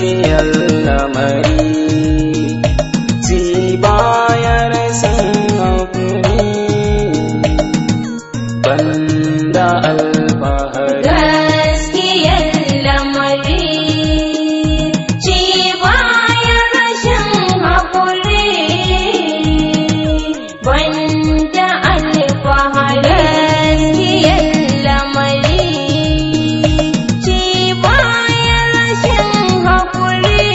gaskiyar lamari ci bayar san hakuri banda alfahari gaskiyar lamari ci bayar rashin hakuri banda alfahari gaskiyar lamari ci bayar rashin hakuri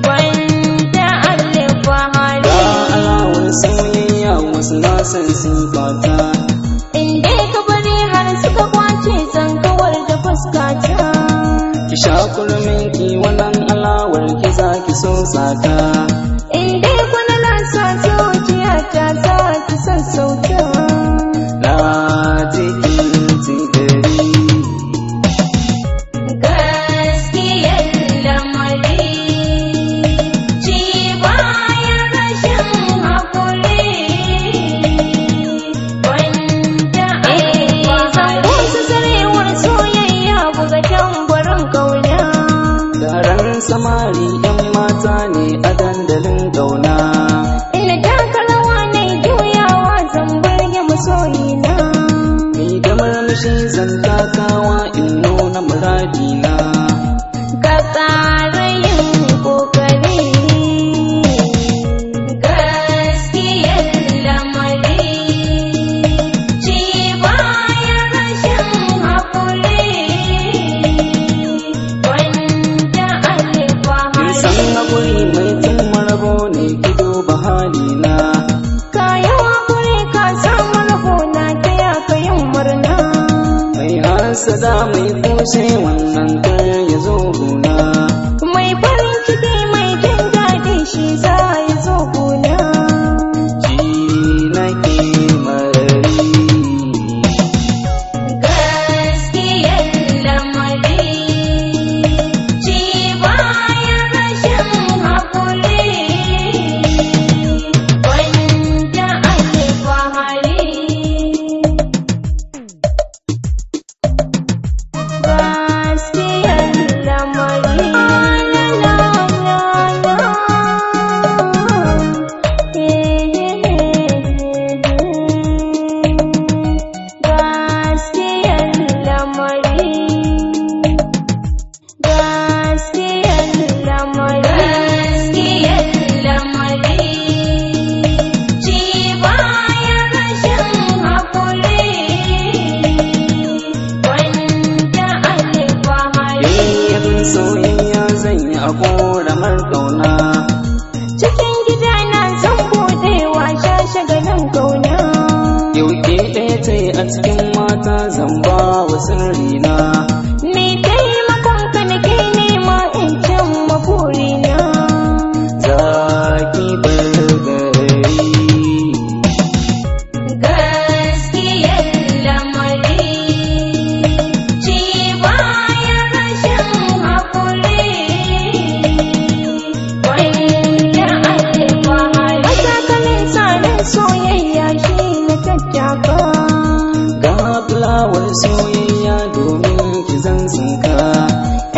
banda alfahari ga alawar soyayya wasu na san sifata inda ka bari har suka kwace tsankawar da fuskata ki sha kurmin ki wannan alawar ki za ki so sata inda kuna lasa zuciyata za ki sassauta na cikin tigari gaskiyar lamari ci bayan rashin hakuri wanda zango su zarewar soyayya buga tambarin kauna Daren samari ‘yan mata ne a dandalin ƙauna. ina taka rawa na juyawa zan burge masoyina Ni da murmushi zan takawa in nuna muradina. ka ƙara yin ƙoƙari gaskiyar lamari ci bayan rashin hakuri wanda Kin san alfahari haƙuri mai tun marabo ne ki duba halina. kayan hakuri ka samu rabona ta yaka yin murna Mai hasada mai kushe wannan kar ya zo guna. mai farin ciki mai jin daɗi shi za ya zo gona Ji nake marari. gaskiyar lamari ci bayan rashin hakuri wanda alfahari gaskiyar lamari gaskiyar lamari gaskiyar lamari gaskiyar lamari ci bayan rashin hakuri wanda alfahari Yayin soyayya zan yi a ƙoramar ƙauna. cikin gidana zan buɗewa shagalin kauna Yau ke ɗaya ce a cikin mata zan ba wa sirrina. me taimakon ka nake nema in cimma burina Za ki bar gari. gaskiyar lamari ci bayan rashin hakuri wanda alfahari masakalin tsarin soyayya shi na tattaka Ga fulawar soyayya domin ki zan tsinka.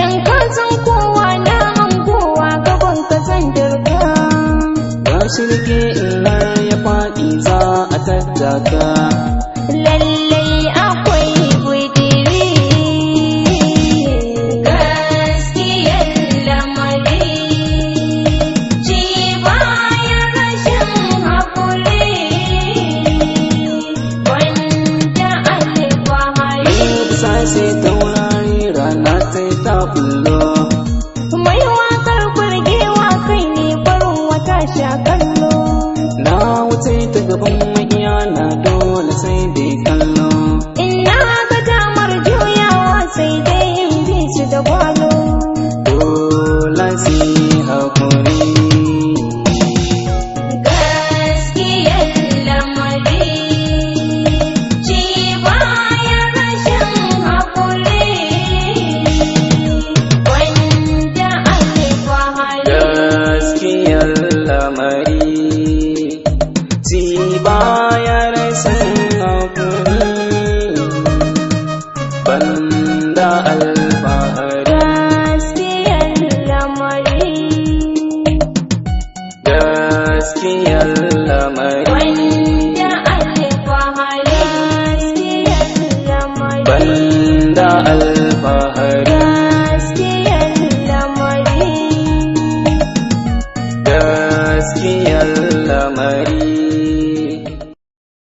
in ka san kowa na hangowa gaban ka zan dirka Ga shirke in har ya faɗi za a tattaka. lallai akwai budiri gaskiyar lamari ci bayan rashin hakuri wanda alfahari Bisa sai taurari rana ta yi ta bullo. mai wakar burgewa kai ne farin wata sha kallo Na wuce ta gaban magiya na dole sai dai kallo. ina ga damar juyawa sai dai in bi su da gwalo Dole sai haƙuri. gaskiyar lamari ci bayan rashin hakuri wanda banda alfahari. gaskiyar lamari Gaskiyar lamari